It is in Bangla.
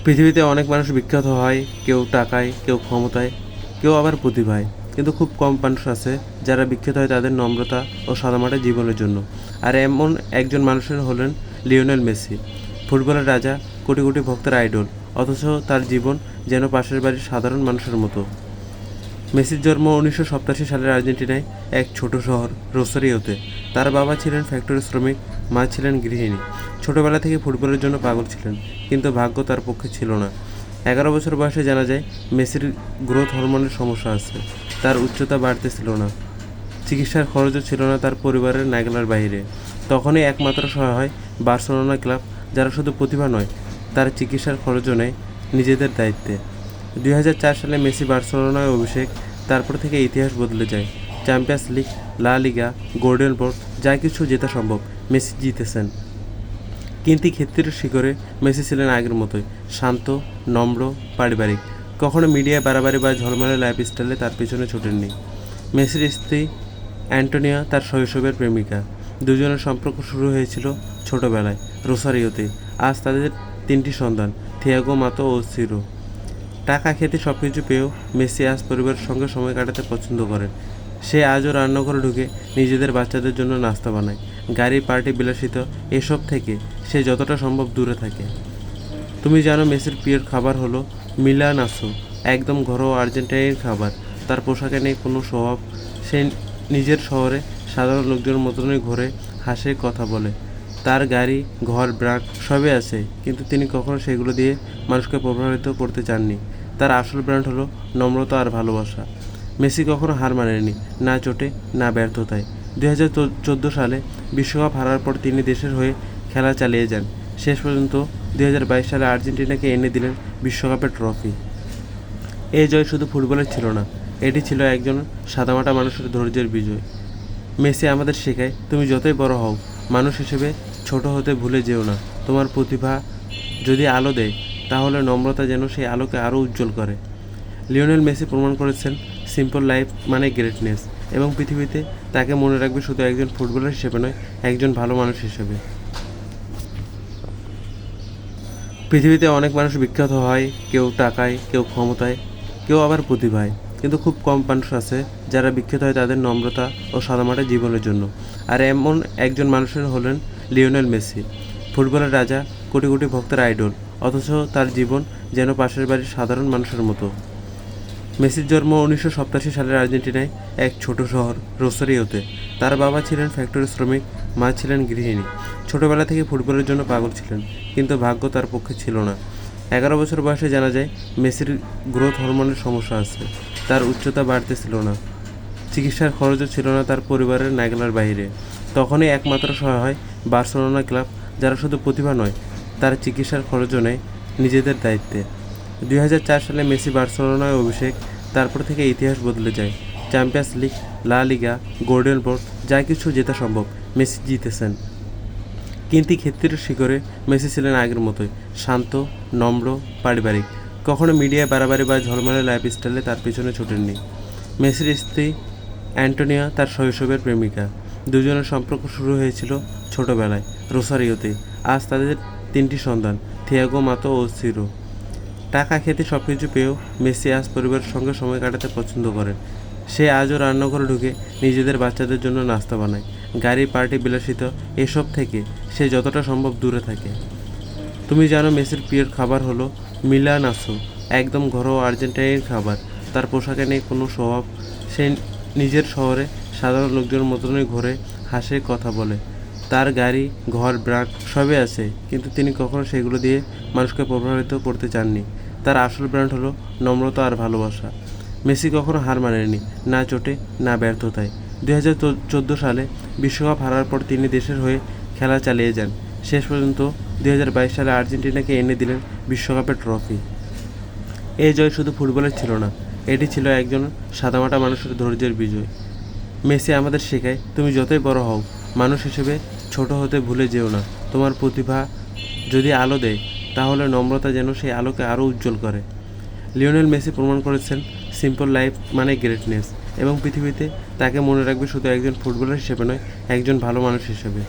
পৃথিবীতে অনেক মানুষ বিখ্যাত হয়, কেউ টাকায়, কেউ ক্ষমতায়, কেউ আবার প্রতিভায়। কিন্তু খুব কম মানুষ আছে যারা বিখ্যাত হয় তাদের নম্রতা ও সাদামাটা জীবনের জন্য। আর এমন একজন মানুষের হলেন লিওনেল মেসি। ফুটবলের রাজা, কোটি কোটি ভক্তের আইডল, অথচ তার জীবন যেন পাশের বাড়ির সাধারণ মানুষের মতো। মেসির জন্ম 1987 সালের আর্জেন্টিনায় এক ছোট শহর রোসারিওতে। তার বাবা ছিলেন ফ্যাক্টরি শ্রমিক, মা ছিলেন গৃহিণী। ছোটবেলা থেকে ফুটবলের জন্য পাগল ছিলেন, কিন্তু ভাগ্য তার পক্ষে ছিল না। 11 বছর বয়সে জানা যায় মেসির গ্রোথ হরমোনের সমস্যা আছে। তার উচ্চতা বাড়তেছিল না, চিকিৎসার খরচও ছিল না তার পরিবারের নাগালের বাইরে। তখনই একমাত্র সহায় হয় বার্সেলোনা ক্লাব, যারা শুধু প্রতিভা নয়, তার চিকিৎসার খরচও নেয় নিজেদের দায়িত্বে। 2004 সালে মেসি বার্সেলোনায় অভিষেক, তারপর থেকে ইতিহাস বদলে যায়। চ্যাম্পিয়ন্স লিগ, লা লিগা, গোল্ডেন বল, যা কিছু জেতা সম্ভব মেসি জিতেছেন। কিন্তু ক্ষেত্রের শিখরে মেসি ছিলেন আগের মতোই, শান্ত, নম্র, পারিবারিক। কখনো মিডিয়ায় বাড়াবাড়ি বা ঝলমলে লাইফস্টাইলে তার পেছনে ছোটেননি। মেসির স্ত্রী অ্যান্টোনিয়া তার শৈশবের প্রেমিকা। দুজনের সম্পর্ক শুরু হয়েছিল ছোটবেলায় রোসারিওতে। আজ তাদের 3টি সন্তান, থিয়াগো, মাতো ও সিরো। টাকা খেতে সব কিছু পেয়েও মেসি আজ পরিবারের সঙ্গে সময় কাটাতে পছন্দ করেন। সে আজও রান্নাঘরে ঢুকে নিজেদের বাচ্চাদের জন্য নাস্তা বানায়। গাড়ি, পার্টি, বিলাসিতা এসব থেকে সে যতটা সম্ভব দূরে থাকে। তুমি জানো মেসির প্রিয় খাবার হলো মিলানাসো, একদম ঘরোয়া আর্জেন্টাইন খাবার। তার পোশাকে নেই কোনো স্বভাব। সে নিজের শহরে সাধারণ লোকজনের মতনই ঘোরে, হাসে, কথা বলে। তার গাড়ি, ঘর, ব্র্যান্ড সবই আছে, কিন্তু তিনি কখনো সেগুলো দিয়ে মানুষকে প্রভাবিত করতে চাননি। তার আসল ব্র্যান্ড হলো নম্রতা আর ভালোবাসা। মেসি কখনো হার মানেননি, না চোটে, না ব্যর্থতায়। 2014 সালে বিশ্বকাপ হারার পর তিনি দেশের হয়ে খেলা চালিয়ে যান। শেষ পর্যন্ত 2022 সালে আর্জেন্টিনাকে এনে দিলেন বিশ্বকাপের ট্রফি। এই জয় শুধু ফুটবলের ছিল না, এটি ছিল একজন সাদামাটা মানুষের ধৈর্যের বিজয়। মেসি আমাদের শেখায়, তুমি যতই বড় হও, মানুষ হিসেবে ছোট হতে ভুলে যেও না। তোমার প্রতিভা যদি আলো দেয়, তাহলে নম্রতা যেন সেই আলোকে আরও উজ্জ্বল করে। লিওনেল মেসি প্রমাণ করেছেন সিম্পল লাইফ মানে গ্রেটনেস, এবং পৃথিবীতে তাকে মনে রাখবে শুধু একজন ফুটবলার হিসেবে নয়, একজন ভালো মানুষ হিসেবে। পৃথিবীতে অনেক মানুষ বিখ্যাত হয়, কেউ টাকায়, কেউ ক্ষমতায়, কেউ আবার প্রতিভায়। কিন্তু খুব কম মানুষ আছে যারা বিখ্যাত হয় তাদের নম্রতা ও সাদামাটা জীবনের জন্য। আর এমন একজন মানুষের হলেন লিওনেল মেসি। ফুটবলের রাজা, কোটি কোটি ভক্তের আইডল, অথচ তার জীবন যেন পাশের বাড়ির সাধারণ মানুষের মতো। মেসির জন্ম 1987 সালের আর্জেন্টিনায় এক ছোট শহর রোসারিওতে। তার বাবা ছিলেন ফ্যাক্টরি শ্রমিক, মা ছিলেন গৃহিণী। ছোটবেলা থেকে ফুটবলের জন্য পাগল ছিলেন, কিন্তু ভাগ্য তার পক্ষে ছিল না। 11 বছর বয়সে জানা যায় মেসির গ্রোথ হরমোনের সমস্যা আছে। তার উচ্চতা বাড়তেছিল না, চিকিৎসার খরচও ছিল না তার পরিবারের নাগালের বাইরে। তখনই একমাত্র সহায় হয় বার্সেলোনা ক্লাব, যারা শুধু প্রতিভা নয়, তার চিকিৎসার খরচও নেয় নিজেদের দায়িত্বে। 2004 সালে মেসি বার্সেলোনায় অভিষেক, তারপর থেকে ইতিহাস বদলে যায়। চ্যাম্পিয়ন্স লিগ, লা লিগা, গোল্ডেন বল, যা কিছু জেতা সম্ভব মেসি জিতেছেন। কিন্তু ক্ষেত্রের শিখরে মেসি ছিলেন আগের মতোই, শান্ত, নম্র, পারিবারিক। কখনো মিডিয়ায় বাড়াবাড়ি বা ঝলমলে লাইফস্টাইলে তার পেছনে ছোটেননি। মেসির স্ত্রী অ্যান্টোনিয়া তার শৈশবের প্রেমিকা। দুজনের সম্পর্ক শুরু হয়েছিল ছোটবেলায় রোসারিওতে। আজ তাদের 3টি সন্তান, থিয়াগো, মাতো ও সিরো। টাকা খেতে সব কিছু পেয়েও মেসি আজ পরিবারের সঙ্গে সময় কাটাতে পছন্দ করেন। সে আজও রান্নাঘরে ঢুকে নিজেদের বাচ্চাদের জন্য নাস্তা বানায়। গাড়ি, পার্টি, বিলাসিতা এসব থেকে সে যতটা সম্ভব দূরে থাকে। তুমি জানো মেসির প্রিয় খাবার হলো মিলানাসো, একদম ঘরোয়া আর্জেন্টাইন খাবার। তার পোশাকে নেই কোনো স্বভাব। সে নিজের শহরে সাধারণ লোকজনের মতনই ঘোরে, হাসে, কথা বলে। তার গাড়ি, ঘর, ব্র্যান্ড সবই আছে, কিন্তু তিনি কখনো সেগুলো দিয়ে মানুষকে প্রভাবিত করতে চাননি। তার আসল ব্র্যান্ড হলো নম্রতা আর ভালোবাসা। মেসি কখনো হার মানেননি, না চোটে, না ব্যর্থতায়। 2014 সালে বিশ্বকাপ হারার পর তিনি দেশের হয়ে খেলা চালিয়ে যান। শেষ পর্যন্ত 2022 সালে আর্জেন্টিনাকে এনে দিলেন বিশ্বকাপের ট্রফি। এই জয় শুধু ফুটবলের ছিল না, এটি ছিল একজন সাদামাটা মানুষের ধৈর্যের বিজয়। মেসি আমাদের শেখায়, তুমি যতই বড় হও, মানুষ হিসেবে ছোট হতে ভুলে যেও না। তোমার প্রতিভা যদি আলো দেয়, তাহলে নম্রতা যেন সেই আলোকে আরও উজ্জ্বল করে। লিওনেল মেসি প্রমাণ করেছেন সিম্পল লাইফ মানে গ্রেটনেস, এবং পৃথিবীতে তাকে মনে রাখবে শুধু একজন ফুটবলার হিসেবে নয়, একজন ভালো মানুষ হিসেবে।